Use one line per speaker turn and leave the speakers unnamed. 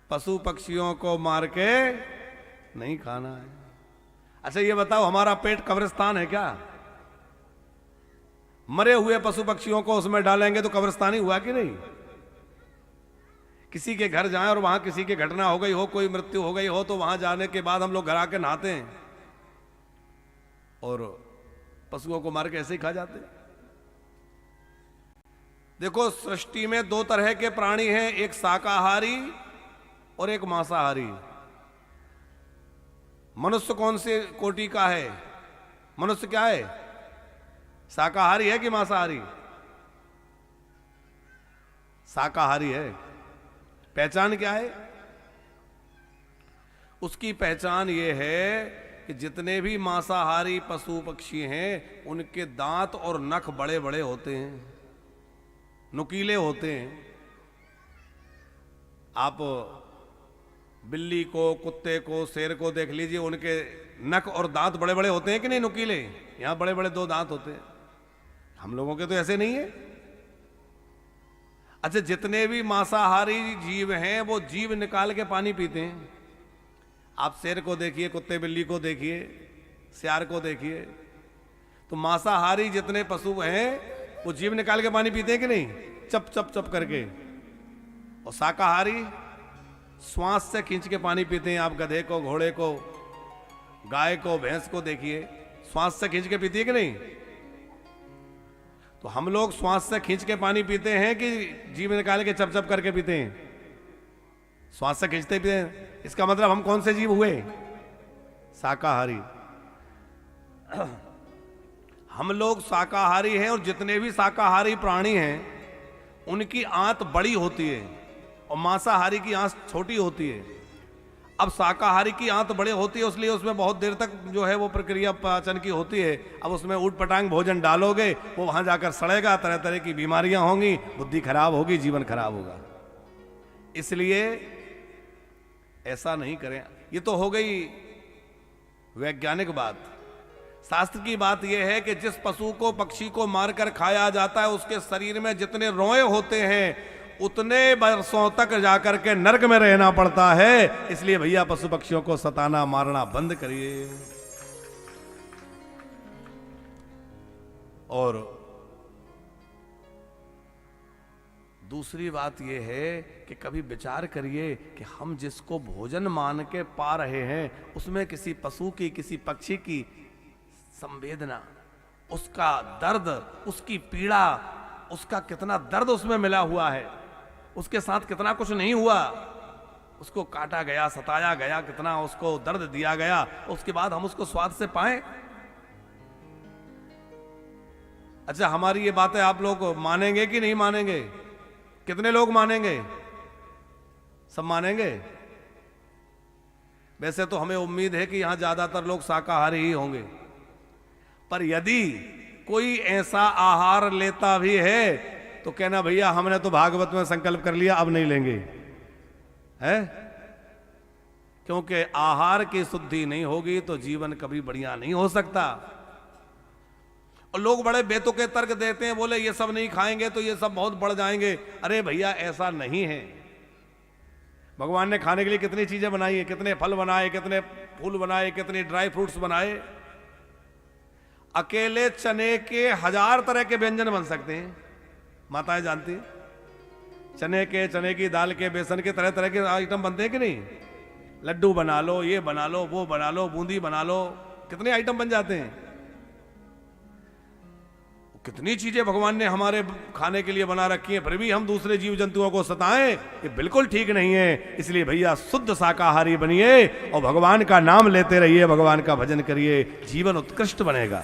पशु पक्षियों को मार के नहीं खाना है। अच्छा ये बताओ, हमारा पेट कब्रिस्तान है क्या? मरे हुए पशु पक्षियों को उसमें डालेंगे तो कब्रिस्तान ही हुआ कि नहीं? किसी के घर जाएं और वहां किसी की घटना हो गई हो, कोई मृत्यु हो गई हो, तो वहां जाने के बाद हम लोग घर आके नहाते हैं और पशुओं को मार के ऐसे ही खा जाते हैं। देखो, सृष्टि में दो तरह के प्राणी हैं, एक शाकाहारी और एक मांसाहारी। मनुष्य कौन से कोटि का है? मनुष्य क्या है? शाकाहारी है कि मांसाहारी? शाकाहारी है। पहचान क्या है उसकी? पहचान ये है कि जितने भी मांसाहारी पशु पक्षी हैं उनके दांत और नख बड़े बड़े होते हैं, नुकीले होते हैं। आप बिल्ली को, कुत्ते को, शेर को देख लीजिए, उनके नख और दांत बड़े बड़े होते हैं कि नहीं? नुकीले। यहां बड़े बड़े दो दांत होते हैं, हम लोगों के तो ऐसे नहीं है। अच्छा, जितने भी मांसाहारी जीव हैं वो जीव निकाल के पानी पीते हैं। आप शेर को देखिए, कुत्ते बिल्ली को देखिए, सियार को देखिए, तो मांसाहारी जितने पशु हैं वो जीव निकाल के पानी पीते हैं कि नहीं? चप चप चप करके। और शाकाहारी श्वास से खींच के पानी पीते हैं। आप गधे को, घोड़े को, गाय को, भैंस को देखिए, श्वास से खींच के पीती है कि नहीं? तो हम लोग श्वास से खींच के पानी पीते हैं कि जीभ निकाल के चप चप करके पीते हैं? श्वास से खींचते पीते हैं। इसका मतलब हम कौन से जीव हुए? शाकाहारी। हम लोग शाकाहारी हैं और जितने भी शाकाहारी प्राणी हैं उनकी आंत बड़ी होती है और मांसाहारी की आंत छोटी होती है। अब शाकाहारी की आंत बड़े होती है इसलिए उसमें बहुत देर तक जो है वो प्रक्रिया पाचन की होती है। अब उसमें ऊट पटांग भोजन डालोगे वो वहां जाकर सड़ेगा, तरह तरह की बीमारियां होंगी, बुद्धि खराब होगी, जीवन खराब होगा। इसलिए ऐसा नहीं करें। ये तो हो गई वैज्ञानिक बात। शास्त्र की बात यह है कि जिस पशु को, पक्षी को मारकर खाया जाता है उसके शरीर में जितने रोए होते हैं उतने वर्षों तक जाकर के नरक में रहना पड़ता है। इसलिए भैया पशु पक्षियों को सताना मारना बंद करिए। और दूसरी बात यह है कि कभी विचार करिए कि हम जिसको भोजन मान के पा रहे हैं उसमें किसी पशु की, किसी पक्षी की संवेदना, उसका दर्द, उसकी पीड़ा, उसका कितना दर्द उसमें मिला हुआ है, उसके साथ कितना कुछ नहीं हुआ, उसको काटा गया, सताया गया, कितना उसको दर्द दिया गया, उसके बाद हम उसको स्वाद से पाएं। अच्छा, हमारी ये बातें आप लोग मानेंगे कि नहीं मानेंगे? कितने लोग मानेंगे? सब मानेंगे? वैसे तो हमें उम्मीद है कि यहां ज्यादातर लोग शाकाहारी ही होंगे, पर यदि कोई ऐसा आहार लेता भी है तो कहना भैया हमने तो भागवत में संकल्प कर लिया, अब नहीं लेंगे, है? क्योंकि आहार की शुद्धि नहीं होगी तो जीवन कभी बढ़िया नहीं हो सकता। और लोग बड़े बेतुके तर्क देते हैं, बोले ये सब नहीं खाएंगे तो ये सब बहुत बढ़ जाएंगे। अरे भैया ऐसा नहीं है। भगवान ने खाने के लिए कितनी चीजें बनाई है, कितने फल बनाए, कितने फूल बनाए, कितने ड्राई फ्रूट्स बनाए। अकेले चने के 1000 तरह के व्यंजन बन सकते हैं, माताएं जानती। चने की दाल के, बेसन के तरह तरह के आइटम बनते हैं कि नहीं? लड्डू बना लो, ये बना लो, वो बना लो, बूंदी बना लो, कितने आइटम बन जाते हैं। कितनी चीजें भगवान ने हमारे खाने के लिए बना रखी हैं, फिर भी हम दूसरे जीव जंतुओं को सताएं, ये बिल्कुल ठीक नहीं है। इसलिए भैया शुद्ध शाकाहारी बनिए और भगवान का नाम लेते रहिए, भगवान का भजन करिए, जीवन उत्कृष्ट बनेगा।